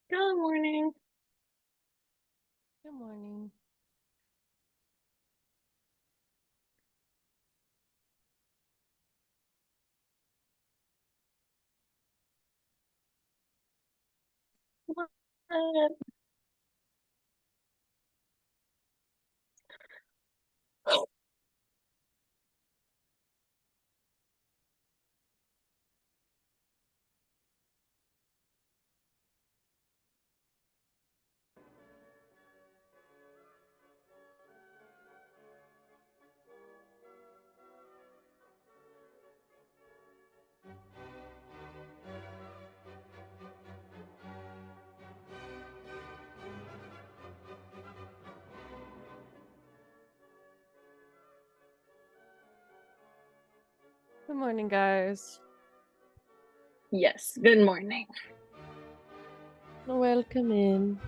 Good morning. Good morning. What? Good morning, guys. Yes, good morning. Welcome in.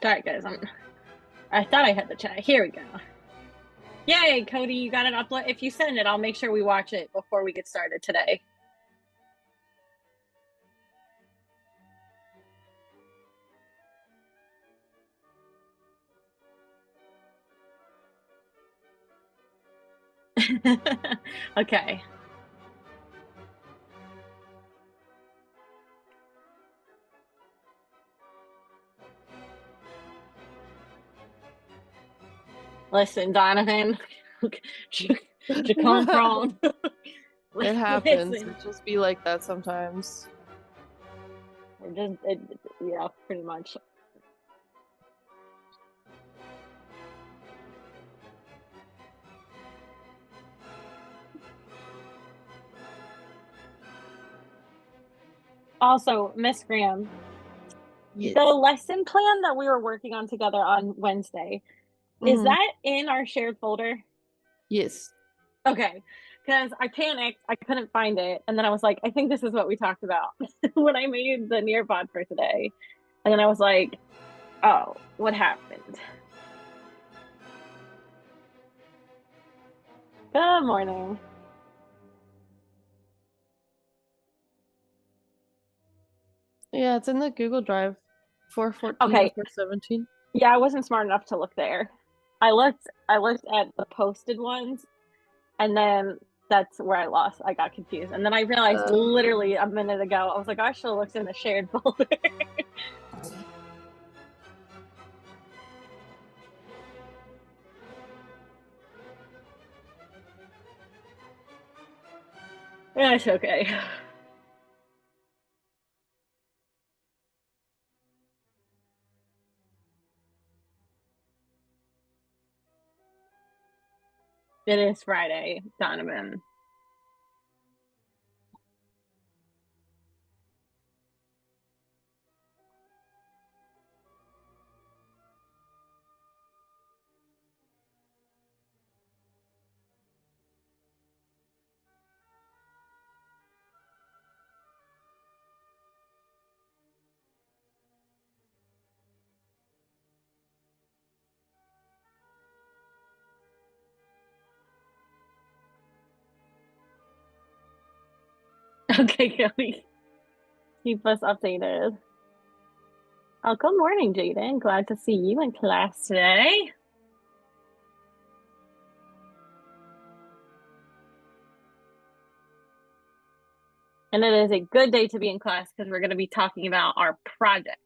Sorry, guys. I thought I had the chat. Here we go. Yay, Cody, you got it upload. If you send it, I'll make sure we watch it before we get started today. Okay. Listen, Donovan. Jacome Prawn. It happens. Listen. It just be like that sometimes. Yeah, pretty much. Also, Miss Graham, the Yes. lesson plan that we were working on together on Wednesday, is Hmm. that in our shared folder? Yes. Okay. Because I panicked. I couldn't find it. And then I was like, I think this is what we talked about when I made the Nearpod for today. And then I was like, oh, what happened? Good morning. Yeah, it's in the Google Drive. 414 to Okay. 417. Yeah, I wasn't smart enough to look there. I looked at the posted ones and then that's where I got confused. And then I realized Uh, literally a minute ago, I was like, I should have looked in the shared folder. Yeah, it's okay. It is Friday, Donovan. Okay, Kelly. Keep us updated. Oh, good morning, Jaden. Glad to see you in class today. And it is a good day to be in class because we're going to be talking about our project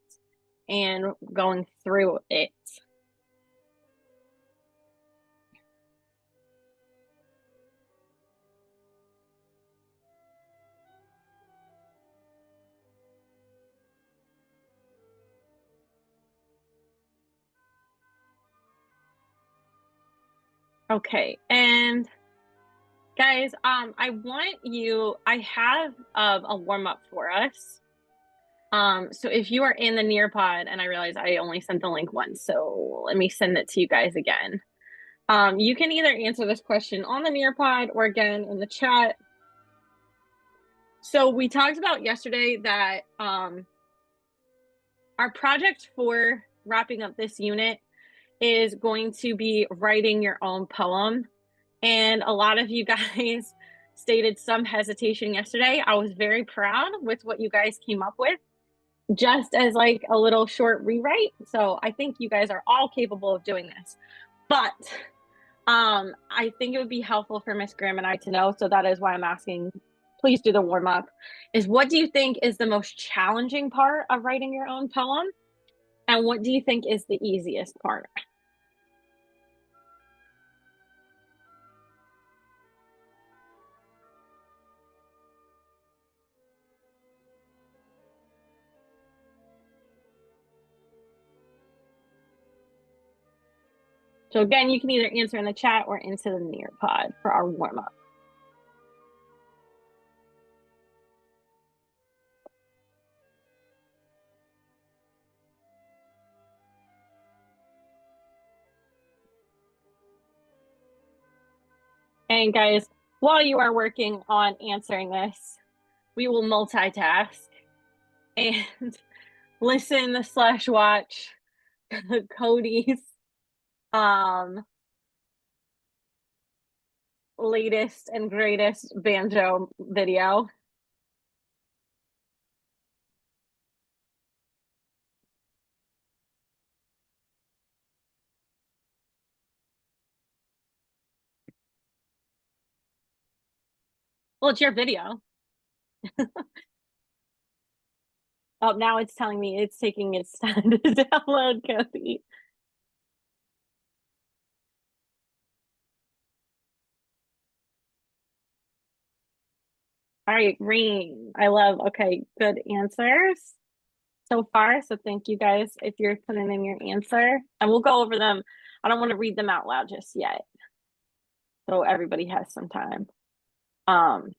and going through it. Okay, and guys, I have a warm up for us. So if you are in the Nearpod, and I realize I only sent the link once, so let me send it to you guys again. You can either answer this question on the Nearpod or again in the chat. So we talked about yesterday that our project for wrapping up this unit is going to be writing your own poem. And a lot of you guys stated some hesitation yesterday. I was very proud with what you guys came up with, just as like a little short rewrite. So I think you guys are all capable of doing this. But I think it would be helpful for Miss Graham and I to know, so that is why I'm asking, please do the warm up, is what do you think is the most challenging part of writing your own poem? And what do you think is the easiest part? So again, you can either answer in the chat or into the Nearpod for our warm up. And guys, while you are working on answering this, we will multitask and listen/watch Cody's latest and greatest banjo video. Well, it's your video. Oh, now it's telling me it's taking its time to download, Cody. All right, green. I love, okay, good answers so far. So thank you guys if you're putting in your answer. And we'll go over them. I don't want to read them out loud just yet. So everybody has some time. And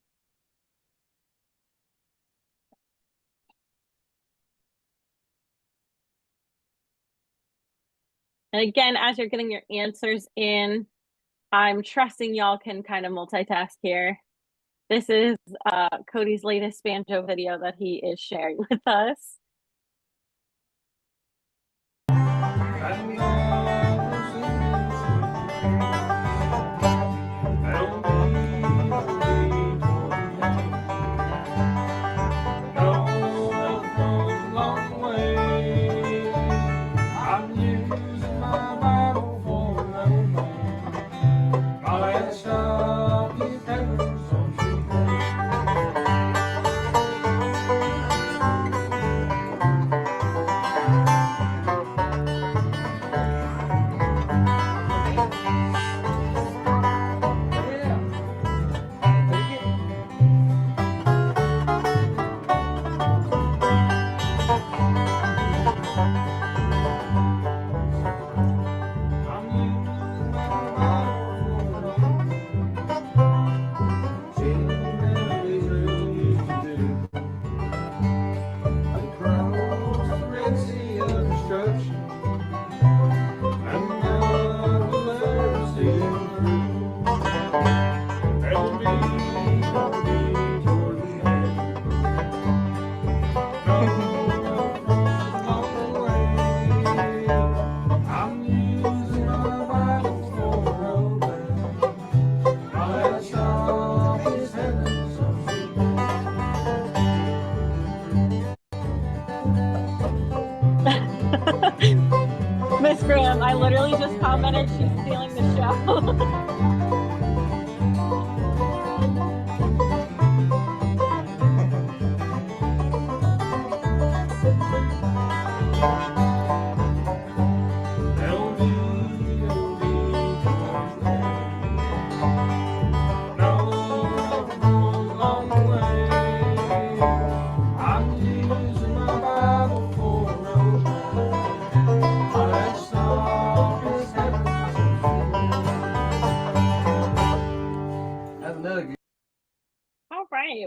again, as you're getting your answers in, I'm trusting y'all can kind of multitask here. This is Cody's latest banjo video that he is sharing with us. Miss Graham, I literally just commented she's stealing the show.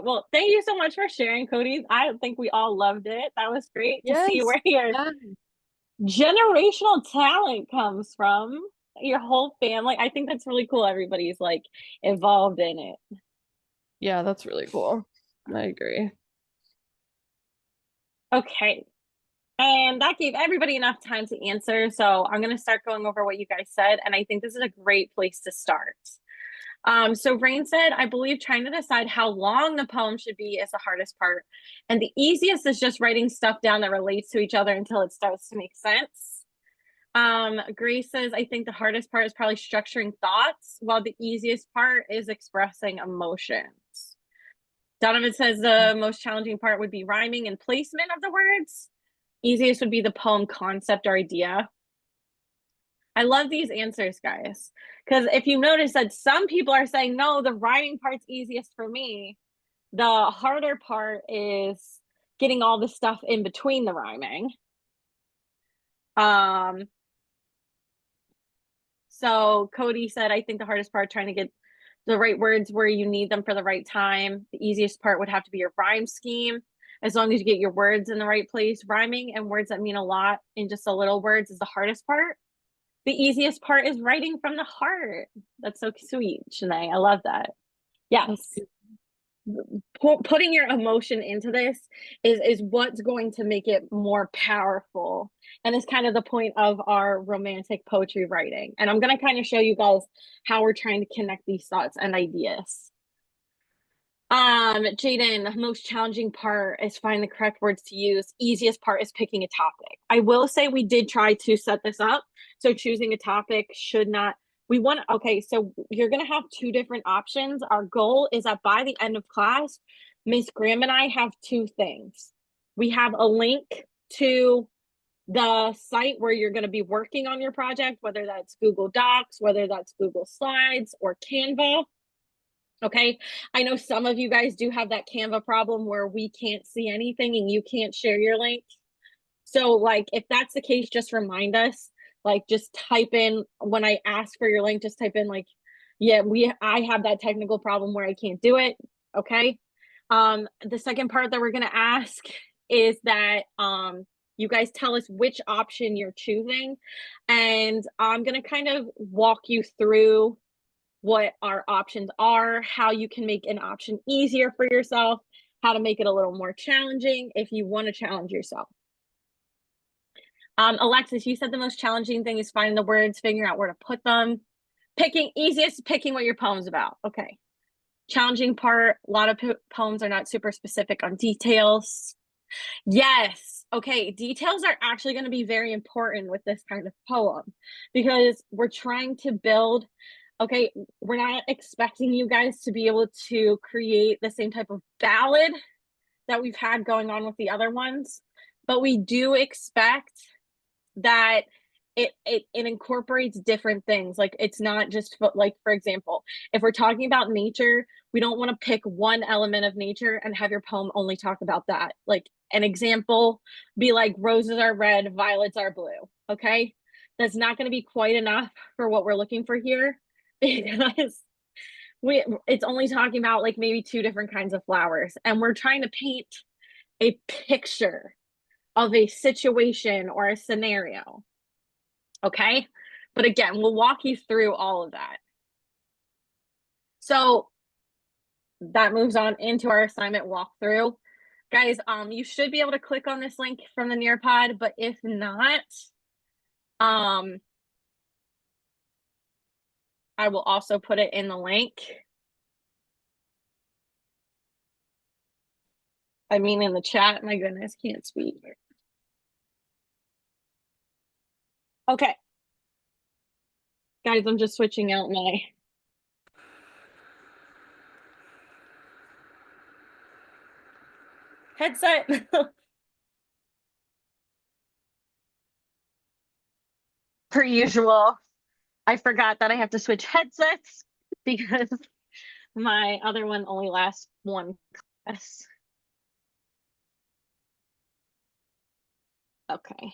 Well, thank you so much for sharing, Cody. I think we all loved it. That was great to see where your generational talent comes from, your whole family. I think that's really cool. Everybody's like involved in it. Yeah, that's really cool. I agree. Okay. And that gave everybody enough time to answer. So I'm going to start going over what you guys said. And I think this is a great place to start. So Rain said, I believe trying to decide how long the poem should be is the hardest part. And the easiest is just writing stuff down that relates to each other until it starts to make sense. Grace says, I think the hardest part is probably structuring thoughts, while the easiest part is expressing emotions. Donovan says the most challenging part would be rhyming and placement of the words. Easiest would be the poem concept or idea. I love these answers, guys, because if you notice that some people are saying, no, the rhyming part's easiest for me. The harder part is getting all the stuff in between the rhyming. So Cody said, I think the hardest part trying to get the right words where you need them for the right time. The easiest part would have to be your rhyme scheme. As long as you get your words in the right place, rhyming and words that mean a lot in just a little words is the hardest part. The easiest part is writing from the heart. That's so sweet, Shanae. I love that. Yes. Putting your emotion into this is what's going to make it more powerful, and it's kind of the point of our romantic poetry writing. And I'm going to kind of show you guys how we're trying to connect these thoughts and ideas. Jaden, most challenging part is finding the correct words to use. Easiest part is picking a topic. I will say we did try to set this up, so choosing a topic should not, we want, okay, so you're going to have two different options. Our goal is that by the end of class, Miss Graham and I have two things. We have a link to the site where you're going to be working on your project, whether that's Google Docs, whether that's Google Slides or Canva. Okay, I know some of you guys do have that Canva problem where we can't see anything and you can't share your link. So like, if that's the case, just remind us, like just type in, when I ask for your link, just type in like, yeah, I have that technical problem where I can't do it. Okay. The second part that we're going to ask is that, you guys tell us which option you're choosing, and I'm going to kind of walk you through what our options are, how you can make an option easier for yourself, how to make it a little more challenging if you want to challenge yourself. Alexis, you said the most challenging thing is finding the words, figuring out where to put them. Picking what your poem's about. Okay. Challenging part, a lot of poems are not super specific on details. Yes. Okay. Details are actually going to be very important with this kind of poem because we're trying to build. Okay, we're not expecting you guys to be able to create the same type of ballad that we've had going on with the other ones, but we do expect that it incorporates different things. Like it's not just like, for example, if we're talking about nature, we don't want to pick one element of nature and have your poem only talk about that. Like an example be like roses are red, violets are blue. Okay, that's not going to be quite enough for what we're looking for here, because it's only talking about like maybe two different kinds of flowers, and we're trying to paint a picture of a situation or a scenario. Okay, but again, we'll walk you through all of that. So that moves on into our assignment walkthrough. Guys, you should be able to click on this link from the Nearpod, but if not, I will also put it in the link. I mean, in the chat. My goodness, can't speak. Okay. Guys, I'm just switching out my headset. Per usual, I forgot that I have to switch headsets because my other one only lasts one class. Okay.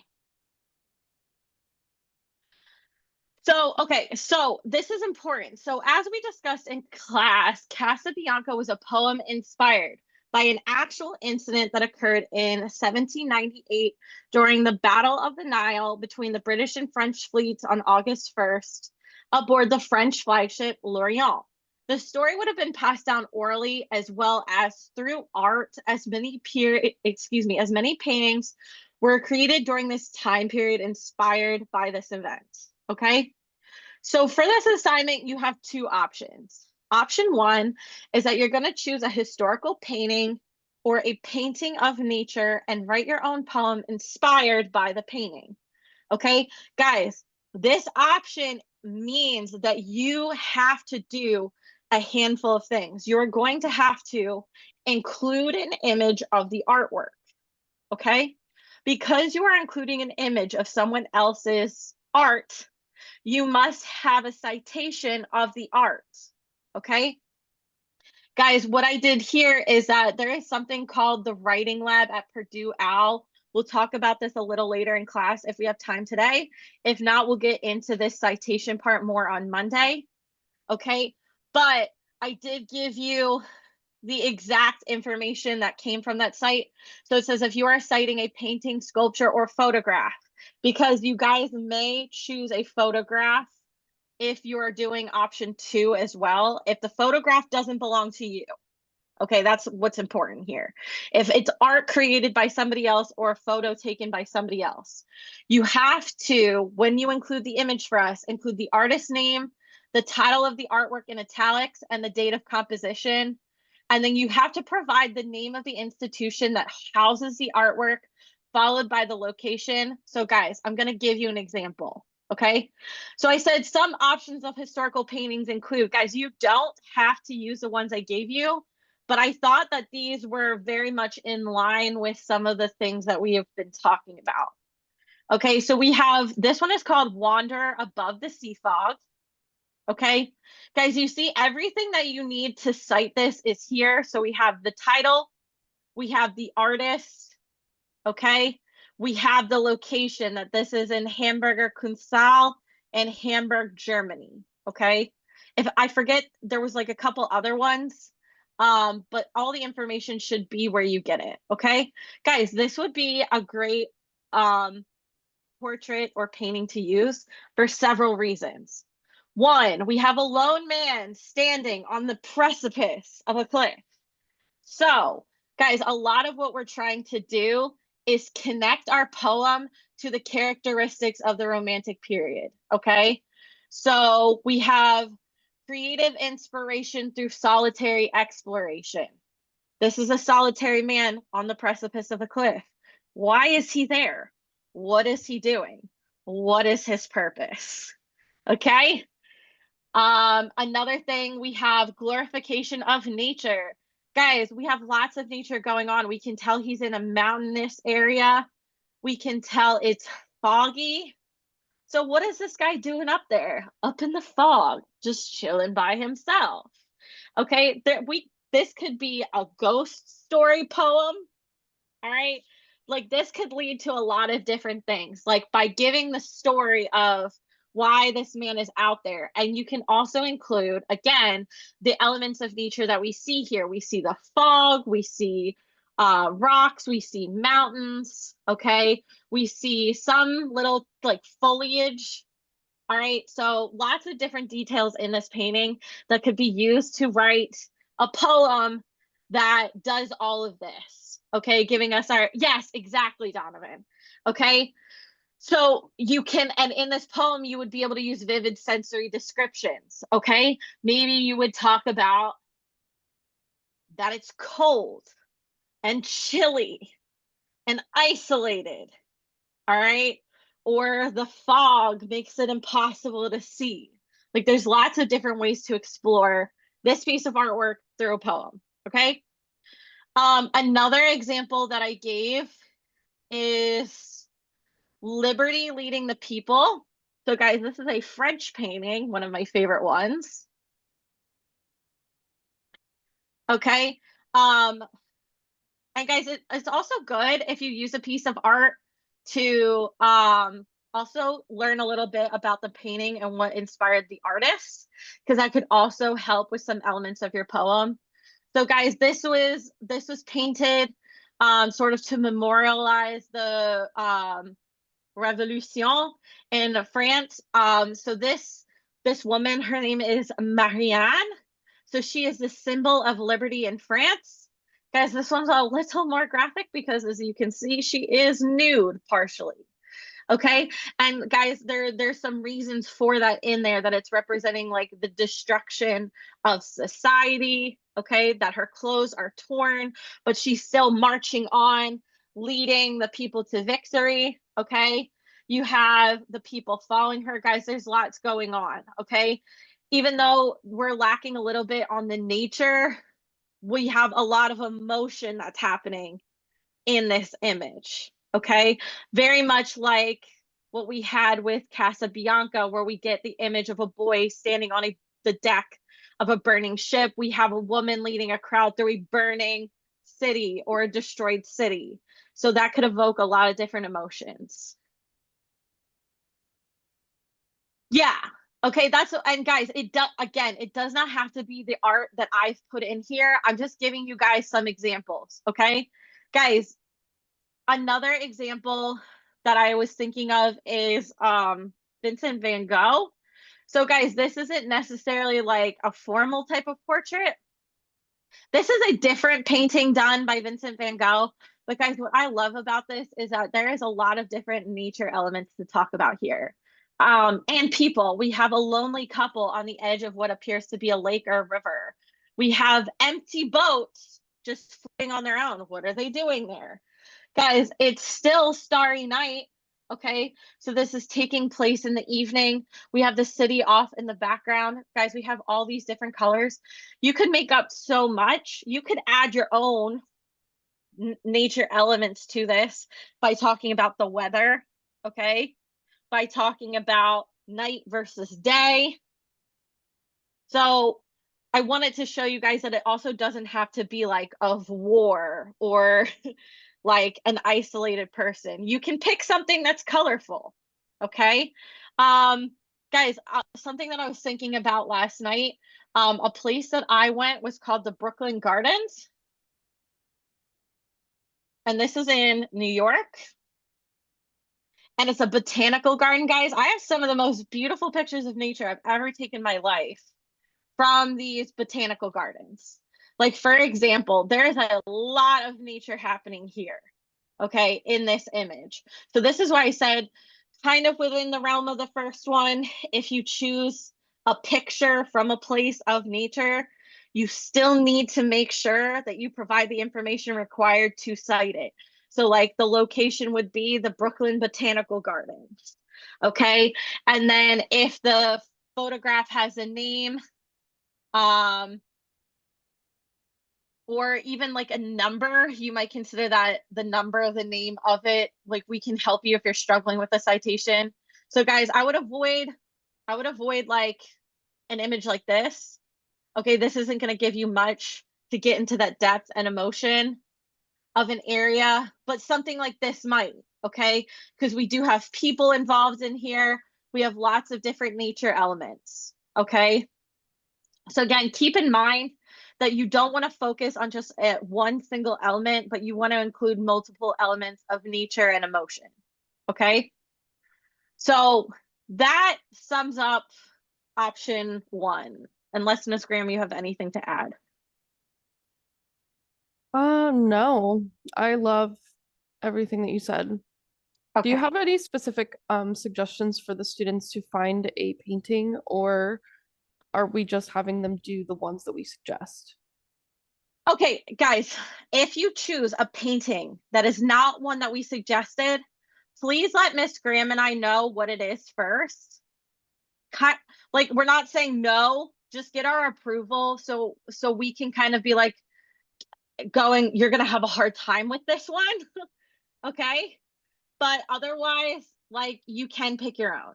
So this is important. So as we discussed in class, Casabianca was a poem inspired by an actual incident that occurred in 1798 during the Battle of the Nile between the British and French fleets on August 1st aboard the French flagship L'Orient. The story would have been passed down orally as well as through art, as many paintings were created during this time period inspired by this event. Okay. So for this assignment, you have two options. Option one is that you're going to choose a historical painting or a painting of nature and write your own poem inspired by the painting. Okay, guys, this option means that you have to do a handful of things. You're going to have to include an image of the artwork. Okay, because you are including an image of someone else's art, you must have a citation of the art. Okay, guys, what I did here is that there is something called the Writing Lab at Purdue OWL. We'll talk about this a little later in class if we have time today. If not, we'll get into this citation part more on Monday. Okay, but I did give you the exact information that came from that site. So it says if you are citing a painting, sculpture, or photograph, because you guys may choose a photograph if you are doing option 2 as well, if the photograph doesn't belong to you. Okay, that's what's important here. If it's art created by somebody else or a photo taken by somebody else, you have to, when you include the image for us, include the artist name, the title of the artwork in italics, and the date of composition. And then you have to provide the name of the institution that houses the artwork, followed by the location. So guys, I'm going to give you an example. Okay, so I said some options of historical paintings include, guys, you don't have to use the ones I gave you, but I thought that these were very much in line with some of the things that we have been talking about. Okay, so we have, this one is called Wander Above the Sea Fog. Okay, guys, you see everything that you need to cite this is here. So we have the title, we have the artist, okay? We have the location that this is in Hamburger Kunsthalle in Hamburg, Germany, okay? If I forget, there was like a couple other ones, but all the information should be where you get it, okay? Guys, this would be a great portrait or painting to use for several reasons. One, we have a lone man standing on the precipice of a cliff. So, guys, a lot of what we're trying to do is connect our poem to the characteristics of the Romantic period, okay? So we have creative inspiration through solitary exploration. This is a solitary man on the precipice of a cliff. Why is he there? What is he doing? What is his purpose? Okay? Another thing, we have glorification of nature. Guys, we have lots of nature going on. We can tell he's in a mountainous area. We can tell it's foggy. So what is this guy doing up there? Up in the fog, just chilling by himself. Okay, this could be a ghost story poem. All right. Like this could lead to a lot of different things. Like by giving the story of why this man is out there. And you can also include, again, the elements of nature that we see here. We see the fog, we see rocks, we see mountains, okay? We see some little like foliage. All right, so lots of different details in this painting that could be used to write a poem that does all of this, okay? Giving us our, yes, exactly, Donovan, okay? So you can, and in this poem, you would be able to use vivid sensory descriptions, okay? Maybe you would talk about that it's cold and chilly and isolated, all right? Or the fog makes it impossible to see. Like there's lots of different ways to explore this piece of artwork through a poem, okay? Another example that I gave is Liberty Leading the People. So guys, this is a French painting, one of my favorite ones. Okay. And guys, it's also good if you use a piece of art to also learn a little bit about the painting and what inspired the artist, because that could also help with some elements of your poem. So guys, this was painted sort of to memorialize the Revolution in France. So this woman, her name is Marianne. So she is the symbol of liberty in France. Guys, this one's a little more graphic because as you can see, she is nude partially. Okay. And guys, there's some reasons for that in there, that it's representing like the destruction of society. Okay. That her clothes are torn, but she's still marching on, leading the people to victory. Okay. You have the people following her. Guys, there's lots going on. Okay. Even though we're lacking a little bit on the nature, we have a lot of emotion that's happening in this image. Okay. Very much like what we had with Casabianca, where we get the image of a boy standing on the deck of a burning ship. We have a woman leading a crowd through a burning city or a destroyed city. So that could evoke a lot of different emotions. Yeah. Okay, and guys, it does not have to be the art that I've put in here. I'm just giving you guys some examples, okay? Guys, another example that I was thinking of is Vincent van Gogh. So guys, this isn't necessarily like a formal type of portrait. This is a different painting done by Vincent van Gogh. But guys, what I love about this is that there is a lot of different nature elements to talk about here. And people. We have a lonely couple on the edge of what appears to be a lake or a river. We have empty boats just floating on their own. What are they doing there? Guys, it's still starry night. Okay, so this is taking place in the evening. We have the city off in the background. Guys, we have all these different colors. You could make up so much. You could add your own nature elements to this by talking about the weather, okay? By talking about night versus day. So I wanted to show you guys that it also doesn't have to be like of war or like an isolated person. You can pick something that's colorful. Okay. Guys, something that I was thinking about last night, a place that I went was called the Brooklyn Gardens. And this is in New York. And it's a botanical garden, guys. I have some of the most beautiful pictures of nature I've ever taken in my life from these botanical gardens. Like, for example, there's a lot of nature happening here, okay, in this image. So this is why I said, kind of within the realm of the first one, if you choose a picture from a place of nature, you still need to make sure that you provide the information required to cite it. So like the location would be the Brooklyn Botanical Gardens, okay? And then if the photograph has a name, or even like a number, you might consider that the number of the name of it. Like we can help you if you're struggling with a citation. So guys, I would avoid like an image like this. Okay, this isn't going to give you much to get into that depth and emotion of an area, but something like this might, okay? Because we do have people involved in here. We have lots of different nature elements, okay? So again, keep in mind that you don't want to focus on just one single element, but you want to include multiple elements of nature and emotion. Okay. So that sums up option one. Unless Miss Graham, you have anything to add. No. I love everything that you said. Do you Okay. have any specific suggestions for the students to find a painting, or are we just having them do the ones that we suggest? Okay, guys, if you choose a painting that is not one that we suggested, please let Miss Graham and I know what it is first. Like we're not saying no, just get our approval so we can kind of be like going, you're gonna have a hard time with this one. Okay. But otherwise, like you can pick your own.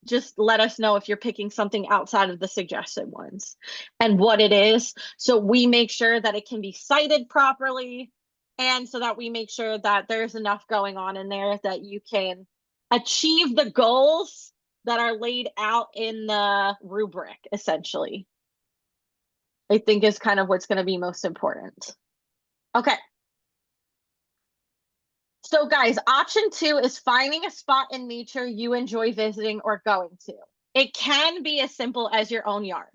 Just let us know if you're picking something outside of the suggested ones and what it is. So we make sure that it can be cited properly. And so that we make sure that there's enough going on in there that you can achieve the goals that are laid out in the rubric, essentially. I think is kind of what's going to be most important. Okay. So guys, option two is finding a spot in nature you enjoy visiting or going to. It can be as simple as your own yard.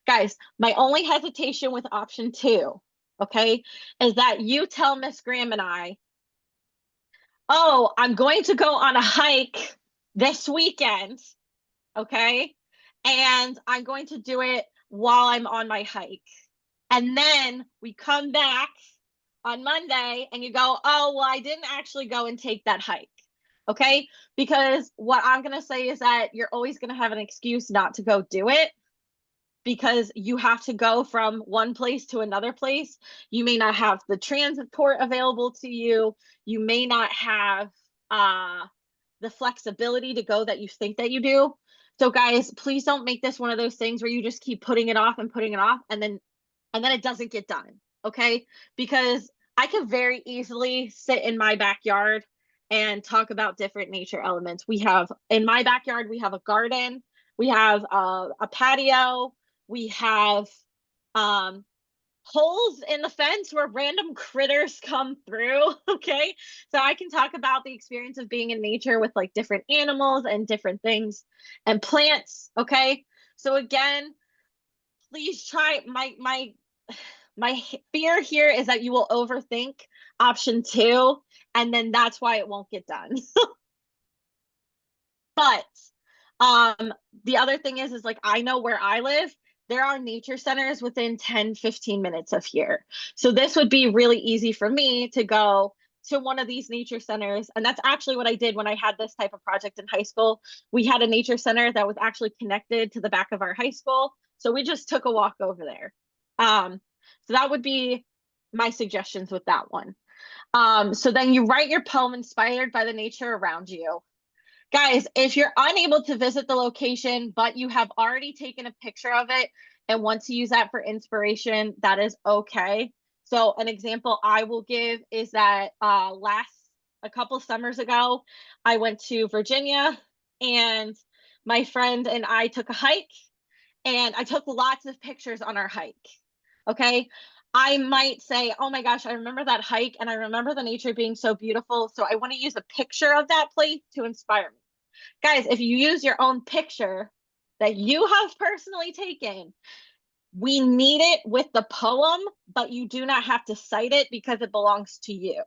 Guys, my only hesitation with option two okay, is that you tell Miss Graham and I, oh, I'm going to go on a hike this weekend, okay? And I'm going to do it while I'm on my hike. And then we come back on Monday and you go, oh, well, I didn't actually go and take that hike. Okay. Because what I'm going to say is that you're always going to have an excuse not to go do it because you have to go from one place to another place. You may not have the transport available to you. You may not have the flexibility to go that you think that you do. So guys, please don't make this one of those things where you just keep putting it off and putting it off and then it doesn't get done. Okay? Because I can very easily sit in my backyard and talk about different nature elements. We have in my backyard, we have a garden, we have a patio, we have um, holes in the fence where random critters come through. Okay. So I can talk about the experience of being in nature with like different animals and different things and plants. Okay. So again, please try my fear here is that you will overthink option 2 and then that's why it won't get done. But the other thing is like I know where I live, there are nature centers within 10-15 minutes of here. So this would be really easy for me to go to one of these nature centers. And that's actually what I did when I had this type of project in high school. We had a nature center that was actually connected to the back of our high school. So we just took a walk over there. So that would be my suggestions with that one. So then you write your poem inspired by the nature around you. Guys, if you're unable to visit the location, but you have already taken a picture of it and want to use that for inspiration, that is okay. So an example I will give is that a couple summers ago, I went to Virginia and my friend and I took a hike and I took lots of pictures on our hike. Okay. I might say, oh my gosh, I remember that hike and I remember the nature being so beautiful. So I want to use a picture of that place to inspire me. Guys, if you use your own picture that you have personally taken, we need it with the poem, but you do not have to cite it because it belongs to you.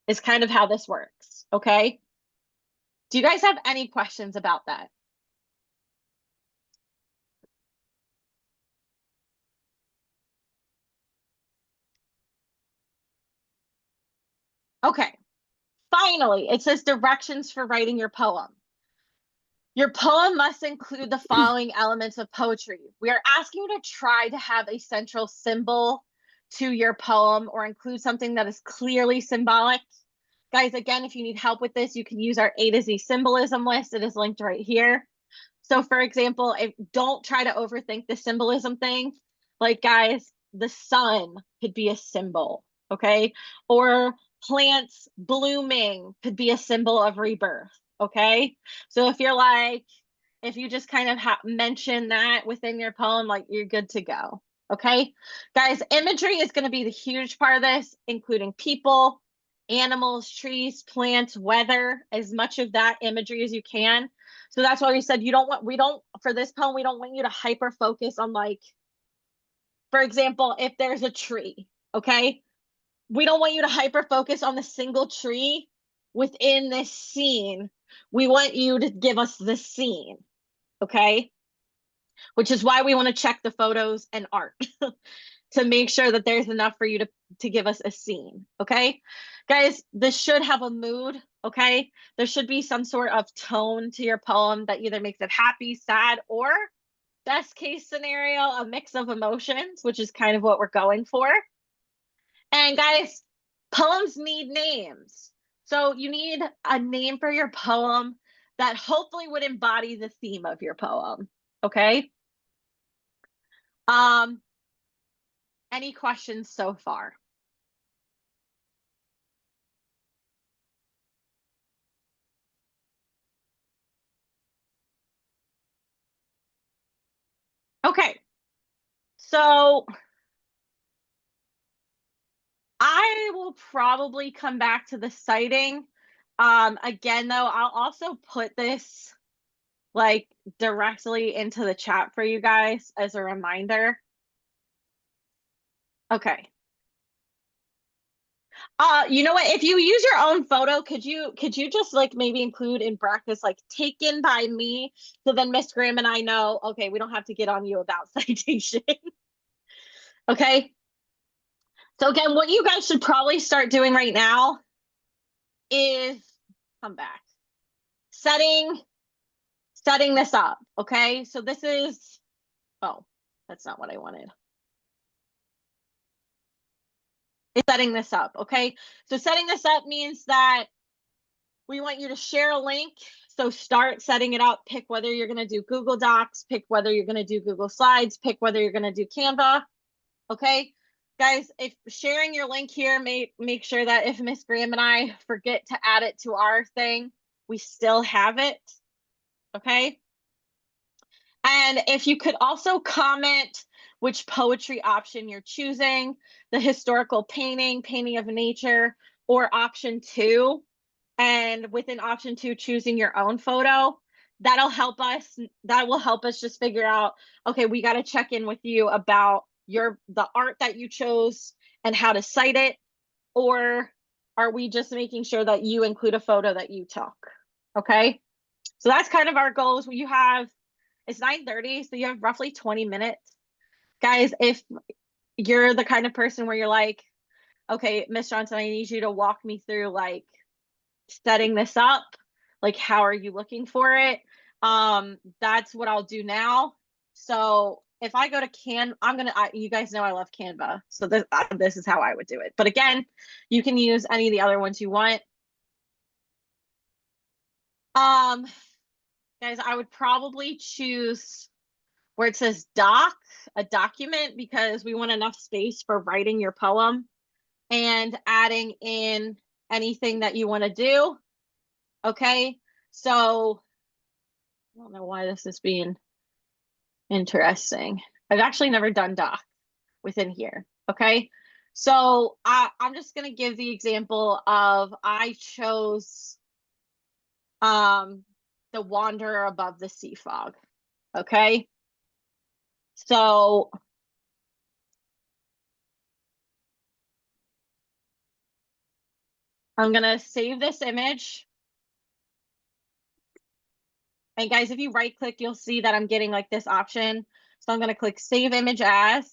Is kind of how this works. Okay. Do you guys have any questions about that? Okay. Finally, it says directions for writing your poem. Your poem must include the following elements of poetry. We are asking you to try to have a central symbol to your poem or include something that is clearly symbolic. Guys, again, if you need help with this, you can use our A to Z symbolism list. It is linked right here. So for example, don't try to overthink the symbolism thing. Like guys, the sun could be a symbol, okay? Or plants blooming could be a symbol of rebirth, okay? So if you just kind of mention that within your poem, like you're good to go, okay? Guys, imagery is going to be the huge part of this, including people, animals, trees, plants, weather, as much of that imagery as you can. So that's why we said for this poem, we don't want you to hyper focus on like, for example, if there's a tree, okay? We don't want you to hyper focus on the single tree within this scene. We want you to give us the scene, okay? Which is why we want to check the photos and art to make sure that there's enough for you to give us a scene, okay? Guys, this should have a mood, okay? There should be some sort of tone to your poem that either makes it happy, sad, or best case scenario, a mix of emotions, which is kind of what we're going for. And guys, poems need names. So you need a name for your poem that hopefully would embody the theme of your poem, okay? Any questions so far? Okay. So I will probably come back to the citing. Again, though, I'll also put this like directly into the chat for you guys as a reminder. Okay. You know what? If you use your own photo, could you just like maybe include in brackets like taken by me? So then Miss Graham and I know, okay, we don't have to get on you about citation. Okay. So again, what you guys should probably start doing right now is come back. Setting this up. Okay. So this is, oh, that's not what I wanted. It's setting this up. Okay. So setting this up means that we want you to share a link. So start setting it up. Pick whether you're going to do Google Docs, pick whether you're going to do Google Slides, pick whether you're going to do Canva. Okay. Guys, if sharing your link here, make sure that if Miss Graham and I forget to add it to our thing, we still have it. Okay. And if you could also comment which poetry option you're choosing, the historical painting, painting of nature, or option 2. And within option 2, choosing your own photo, that'll help us. That will help us just figure out, okay, we got to check in with you about the art that you chose and how to cite it, or are we just making sure that you include a photo that you took? Okay. So that's kind of our goals. It's 9:30, so you have roughly 20 minutes. Guys, if you're the kind of person where you're like, okay, Miss Johnson, I need you to walk me through like setting this up, like how are you looking for it? That's what I'll do now. So if I go to you guys know I love Canva. So this is how I would do it. But again, you can use any of the other ones you want. Guys, I would probably choose where it says a document, because we want enough space for writing your poem and adding in anything that you want to do. Okay. So I don't know why this is being interesting. I've actually never done doc within here. Okay. So I'm just going to give the example of I chose the Wanderer Above the Sea Fog. Okay. So I'm going to save this image. And guys, if you right click, you'll see that I'm getting like this option. So I'm going to click save image as.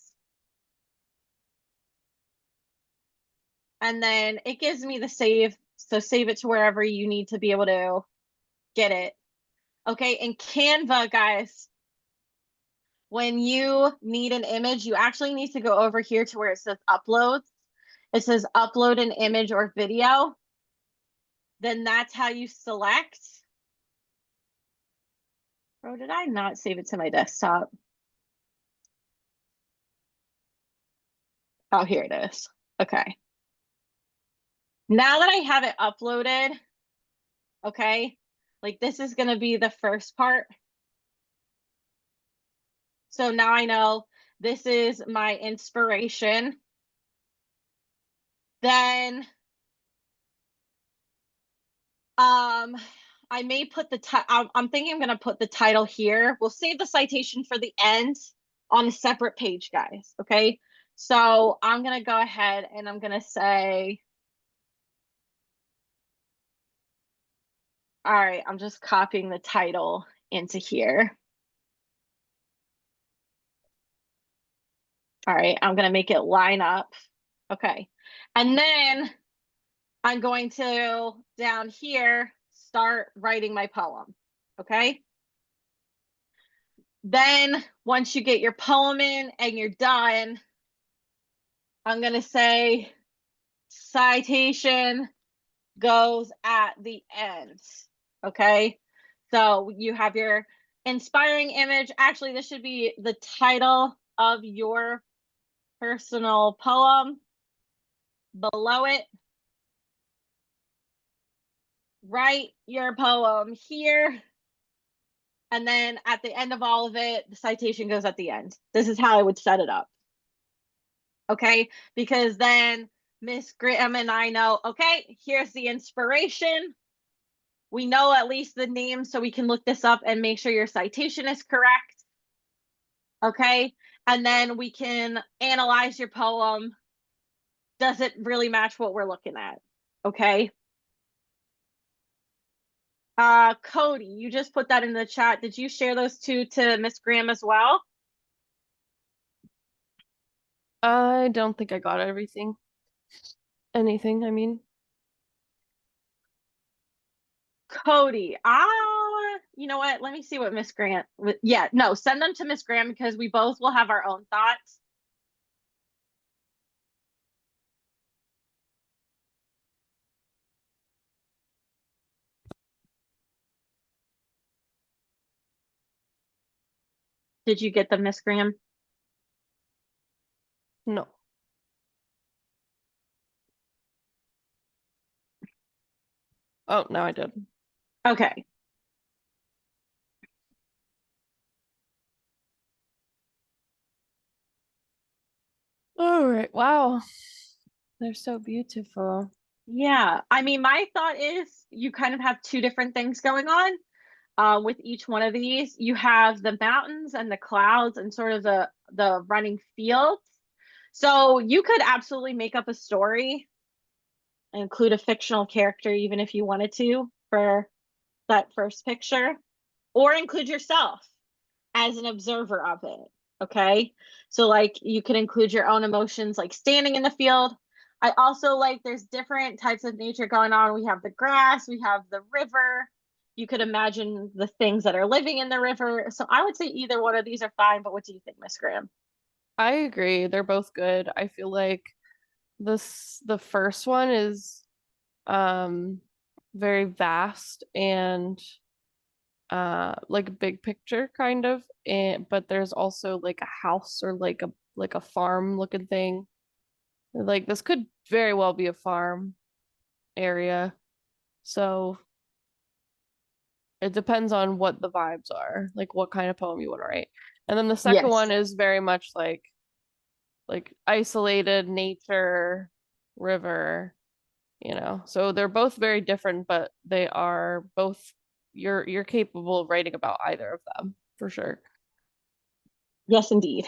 And then it gives me the save. So save it to wherever you need to be able to get it. Okay. In Canva, guys, when you need an image, you actually need to go over here to where it says uploads. It says upload an image or video. Then that's how you select. Oh, did I not save it to my desktop? Oh, here it is. Okay. Now that I have it uploaded, okay, like this is going to be the first part. So now I know this is my inspiration. Then I may put I'm thinking I'm going to put the title here. We'll save the citation for the end on a separate page, guys. Okay. So I'm going to go ahead and I'm going to say, all right, I'm just copying the title into here. All right, I'm going to make it line up. Okay. And then I'm going to, down here, start writing my poem. Okay. Then once you get your poem in and you're done, I'm going to say citation goes at the end. Okay. So you have your inspiring image. Actually, this should be the title of your personal poem. Below it, write your poem here. And then at the end of all of it, the citation goes at the end. This is how I would set it up. Okay. Because then Miss Graham and I know, okay, here's the inspiration. We know at least the name, so we can look this up and make sure your citation is correct. Okay. And then we can analyze your poem does it really match what we're looking at? Okay. Cody, you just put that in the chat. Did you share those two to Miss Graham as well? I don't think I got everything. Anything, I mean. Cody, you know what? Let me see what Miss Grant. Yeah, no, send them to Miss Graham because we both will have our own thoughts. Did you get them, Miss Graham? No. Oh, now I did. Okay. All right. Wow. They're so beautiful. Yeah. I mean, my thought is you kind of have two different things going on with each one of these. You have the mountains and the clouds and sort of the running fields. So you could absolutely make up a story and include a fictional character, even if you wanted to, for that first picture, or include yourself as an observer of it. Okay. So, like, you can include your own emotions, like standing in the field. I also like there's different types of nature going on. We have the grass, we have the river. You could imagine the things that are living in the river. So, I would say either one of these are fine. But what do you think, Miss Graham? I agree. They're both good. I feel like the first one is um very vast and like a big picture kind of, and but there's also like a house or like a farm looking thing. Like this could very well be a farm area. So it depends on what the vibes are, like what kind of poem you want to write. And then the second Yes. one is very much like isolated nature, river, you know. So they're both very different, but they are both you're capable of writing about either of them for sure. Yes, indeed.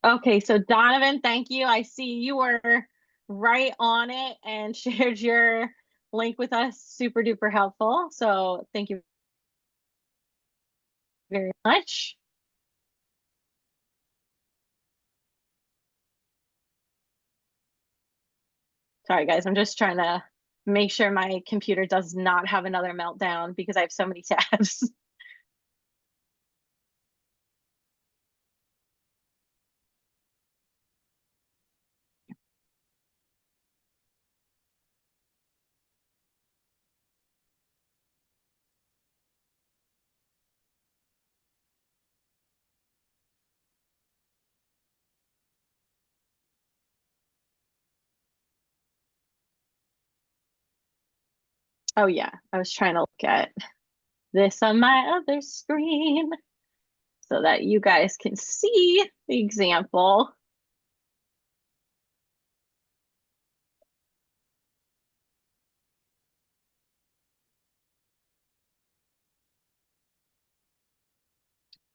Okay, so Donovan, thank you. I see you were right on it and shared your link with us. Super duper helpful. So thank you very much. Sorry, guys, I'm just trying to make sure my computer does not have another meltdown because I have so many tabs. Oh, yeah, I was trying to look at this on my other screen so that you guys can see the example.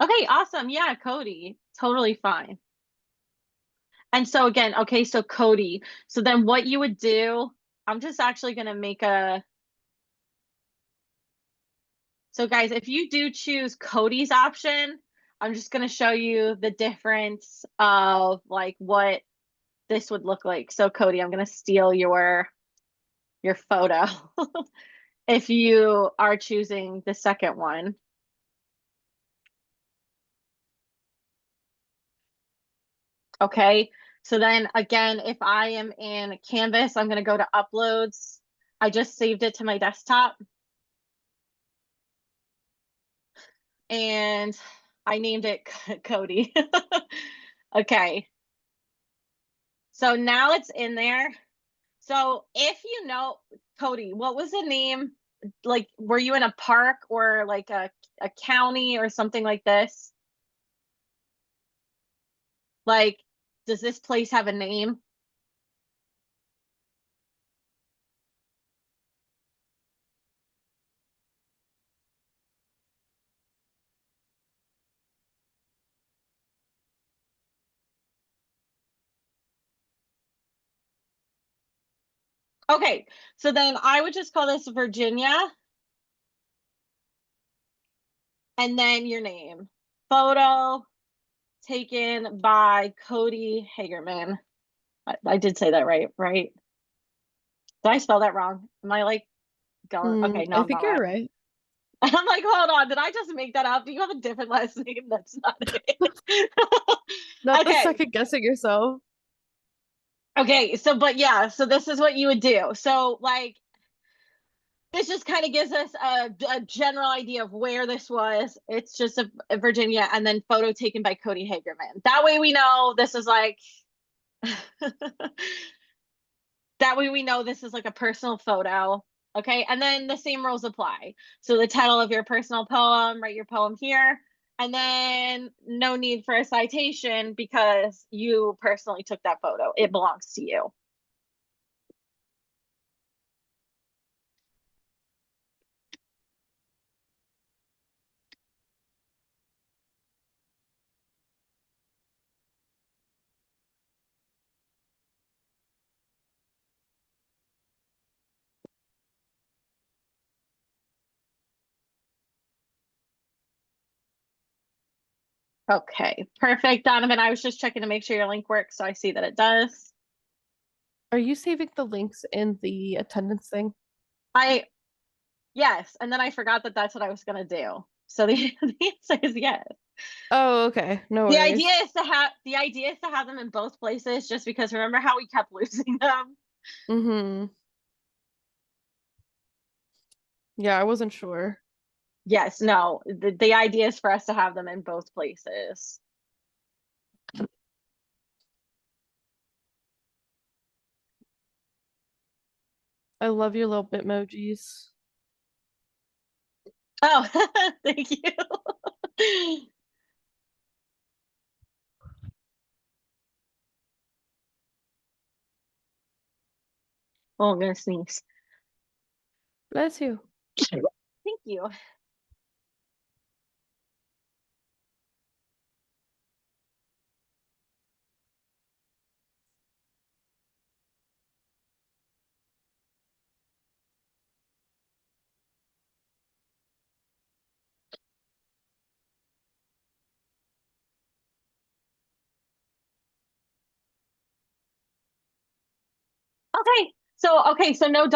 Okay, awesome. Yeah, Cody, totally fine. And so again, okay, so Cody, so then what you would do, I'm just actually going to make so guys, if you do choose Cody's option, I'm just going to show you the difference of like what this would look like. So Cody, I'm going to steal your photo if you are choosing the second one. Okay. So then again, if I am in Canvas, I'm going to go to uploads. I just saved it to my desktop and I named it Cody. Okay. So now it's in there. So if you know, Cody, what was the name? Like, were you in a park or like a county or something like this? Like, does this place have a name? Okay, so then I would just call this Virginia and then your name. Photo taken by Cody Hagerman. I did say that right? Did I spell that wrong? Am I like going? Okay, no, I I'm think not you're right. right. I'm like, hold on, did I just make that up? Do you have a different last name? That's not it. Not the Okay. second guessing yourself. Okay, so but yeah, so this is what you would do. So like this just kind of gives us a general idea of where this was. It's just a Virginia and then photo taken by Cody Hagerman. That way we know this is like that way we know this is like a personal photo. Okay. And then the same rules apply. So the title of your personal poem, write your poem here. And then no need for a citation because you personally took that photo. It belongs to you. Okay, perfect. Donovan, I was just checking to make sure your link works, so I see that it does. Are you saving the links in the attendance thing? I, yes, and then I forgot that that's what I was gonna do. So the answer is yes. Oh, okay. No The idea worries. is to have them in both places, just because remember how we kept losing them? Mm-hmm. Yeah, I wasn't sure. Yes, no. The idea is for us to have them in both places. I love your little Bitmojis. Oh, thank you. Oh, I'm gonna sneeze. Bless you. Thank you. Okay, so no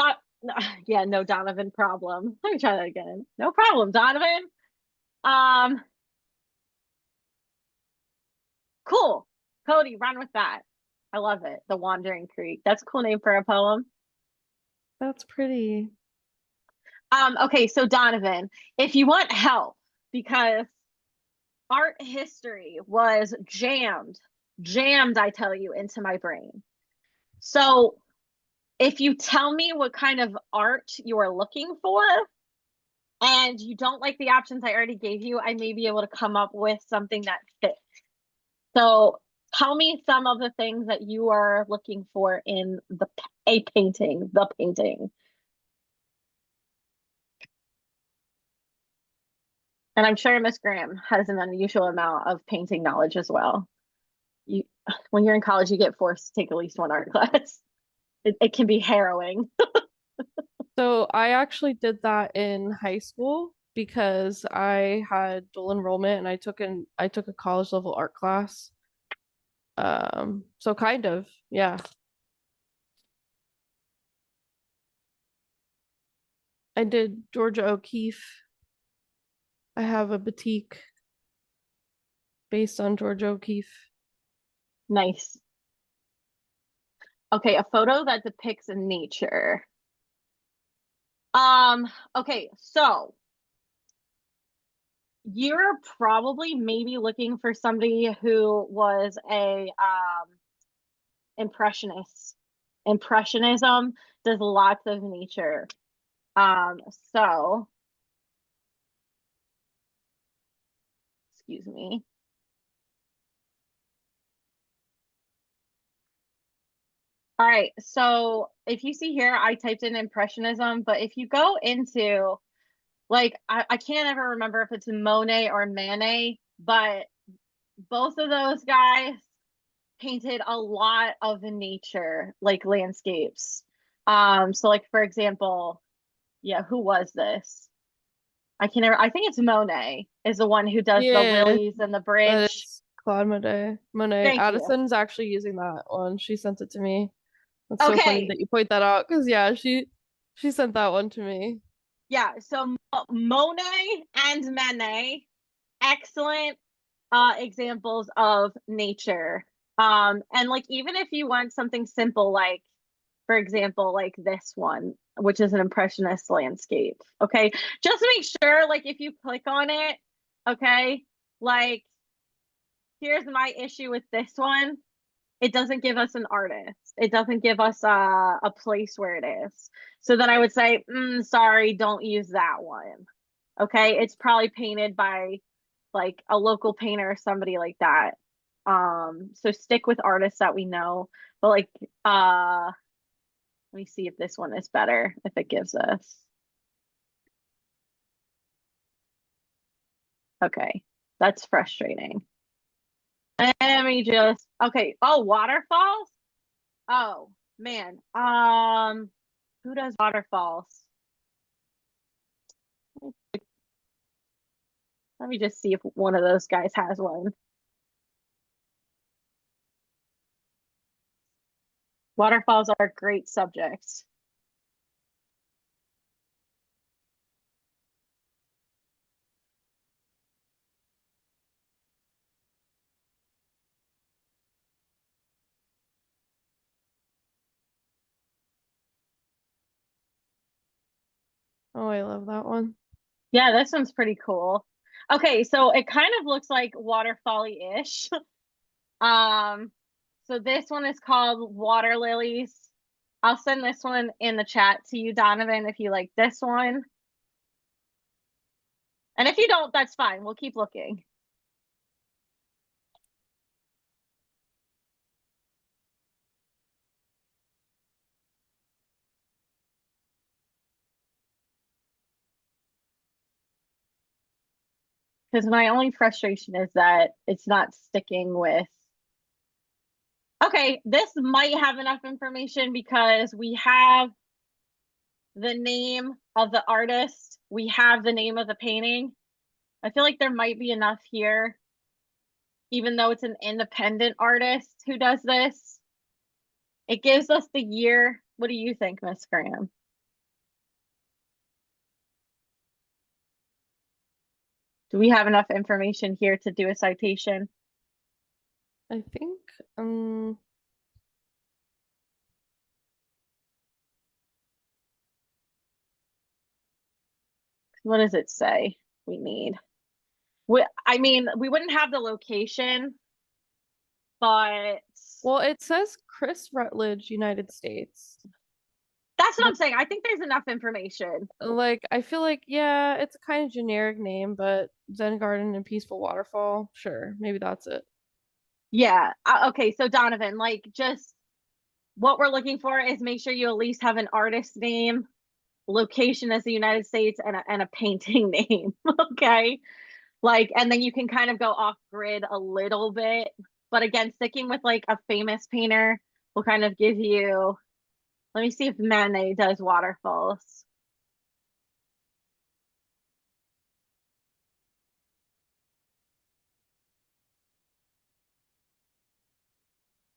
yeah, no Donovan problem. Let me try that again. No problem, Donovan. Um, cool. Cody, run with that. I love it. The Wandering Creek. That's a cool name for a poem. That's pretty. Okay, so Donovan, if you want help, because art history was jammed, I tell you, into my brain. So if you tell me what kind of art you are looking for and you don't like the options I already gave you, I may be able to come up with something that fits. So tell me some of the things that you are looking for in a painting, the painting. And I'm sure Miss Graham has an unusual amount of painting knowledge as well. You, when you're in college, you get forced to take at least one art class. It can be harrowing. So I actually did that in high school because I had dual enrollment and I took a college level art class. So kind of, yeah. I did Georgia O'Keeffe. I have a batik based on Georgia O'Keeffe. Nice. Okay, a photo that depicts nature. Okay, so you're probably maybe looking for somebody who was a impressionist. Impressionism does lots of nature. Um, so excuse me. All right, so if you see here, I typed in impressionism, but if you go into like I can't ever remember if it's Monet or Manet, but both of those guys painted a lot of nature, like landscapes. So like for example, yeah, who was this? I can never, I think it's Monet is the one who does the Yeah, lilies and the that bridge. is Claude Monet. Monet. Thank you. Addison's actually using that one. She sent it to me. That's so funny Okay. that you point that out because yeah, she sent that one to me. Yeah. So Monet and Manet, excellent examples of nature. And like even if you want something simple, like for example, like this one, which is an impressionist landscape. Okay. Just make sure, like if you click on it, okay, like here's my issue with this one. It doesn't give us an artist. It doesn't give us a place where it is. So then I would say, sorry, don't use that one. Okay. It's probably painted by like a local painter or somebody like that. So stick with artists that we know. But like let me see if this one is better, if it gives us. Okay. That's frustrating. Let me just okay. Oh, waterfalls? Oh man. Who does waterfalls? Let me just see if one of those guys has one. Waterfalls are great subjects. Oh, I love that one. Yeah, this one's pretty cool. Okay, so it kind of looks like waterfally-ish. Um, so this one is called Water Lilies. I'll send this one in the chat to you, Donovan, if you like this one. And if you don't, that's fine. We'll keep looking. Because my only frustration is that it's not sticking with. Okay, this might have enough information because we have the name of the artist, we have the name of the painting. I feel like there might be enough here, even though it's an independent artist who does this. It gives us the year. What do you think, Miss Graham? Do we have enough information here to do a citation? I think What does it say we need? I mean, we wouldn't have the location, but well, it says Chris Rutledge, United States. that's what But I'm saying. I think there's enough information. like I feel like yeah, it's a kind of generic name, but Zen Garden and Peaceful Waterfall, sure, maybe that's it. Yeah. Okay. So Donovan, like, just what we're looking for is make sure you at least have an artist name, location as the United States, and a painting name. Okay. Like, and then you can kind of go off grid a little bit. But again, sticking with like a famous painter will kind of give you. Let me see if Manet does waterfalls.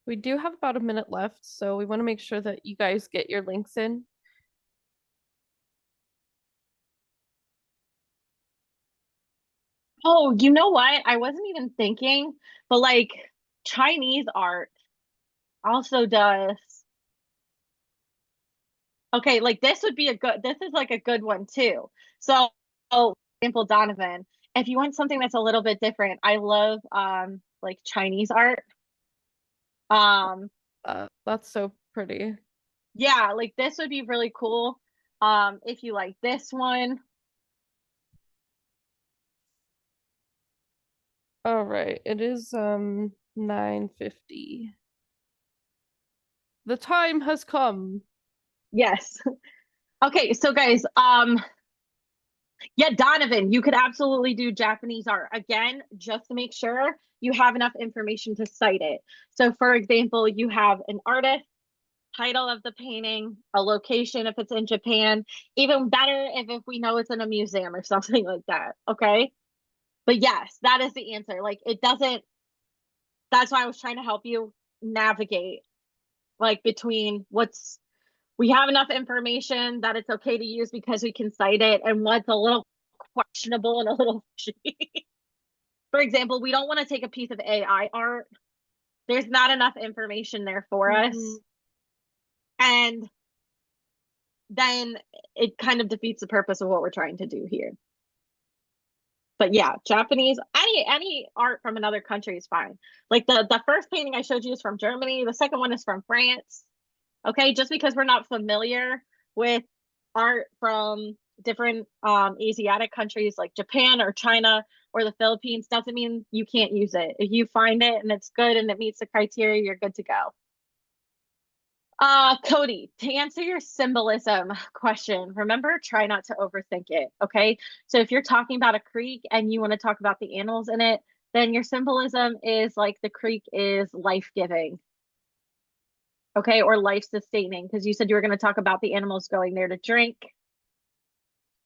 We do have about a minute left, so we want to make sure that you guys get your links in. Oh, you know what? I wasn't even thinking, but like Chinese art also does. Okay, like this would be a good, this is like a good one too. So, for example, Donovan, if you want something that's a little bit different, I love like Chinese art. Um, That's so pretty. yeah, like this would be really cool. If you like this one. All right, it is 9:50. The time has come. Yes. Okay, so guys, yeah, Donovan, you could absolutely do Japanese art. Again, just to make sure you have enough information to cite it. So for example, you have an artist title of the painting, a location if it's in Japan, even better if we know it's in a museum or something like that. Okay. But yes, that is the answer. Like it doesn't, that's why I was trying to help you navigate like between what's, we have enough information that it's okay to use because we can cite it, and what's a little questionable and a little fishy. For example, we don't want to take a piece of AI art. There's not enough information there for us. And then it kind of defeats the purpose of what we're trying to do here. But yeah, Japanese, any art from another country is fine. Like the first painting I showed you is from Germany. The second one is from France. Okay, just because we're not familiar with art from different Asiatic countries like Japan or China or the Philippines doesn't mean you can't use it. If you find it and it's good and it meets the criteria, you're good to go. Cody, to answer your symbolism question, remember, try not to overthink it. Okay. So if you're talking about a creek and you want to talk about the animals in it, then your symbolism is like the creek is life-giving. Okay. Or life-sustaining, because you said you were going to talk about the animals going there to drink.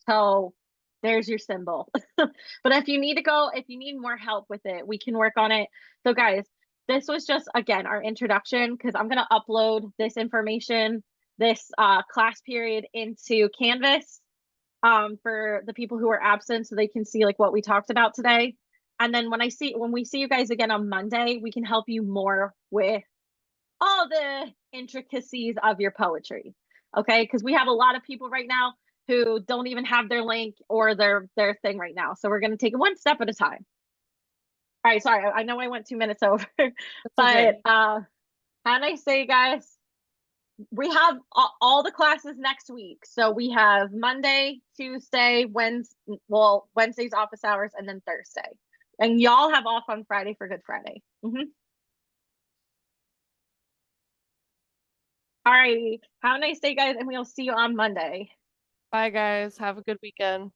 So there's your symbol. But if you need to go, if you need more help with it, we can work on it. So guys, this was just, again, our introduction, because I'm going to upload this information, this class period into Canvas for the people who are absent so they can see like what we talked about today. And then when we see you guys again on Monday, we can help you more with all the intricacies of your poetry. Okay, because we have a lot of people right now who don't even have their link or their thing right now. So we're going to take it one step at a time. All right, sorry, I know I went 2 minutes over, but Okay. how can I say, guys, we have all the classes next week. So we have Monday, Tuesday, Wednesday's office hours, and then Thursday. And y'all have off on Friday for Good Friday. All right, have a nice day, guys, and we'll see you on Monday. Bye, guys. Have a good weekend.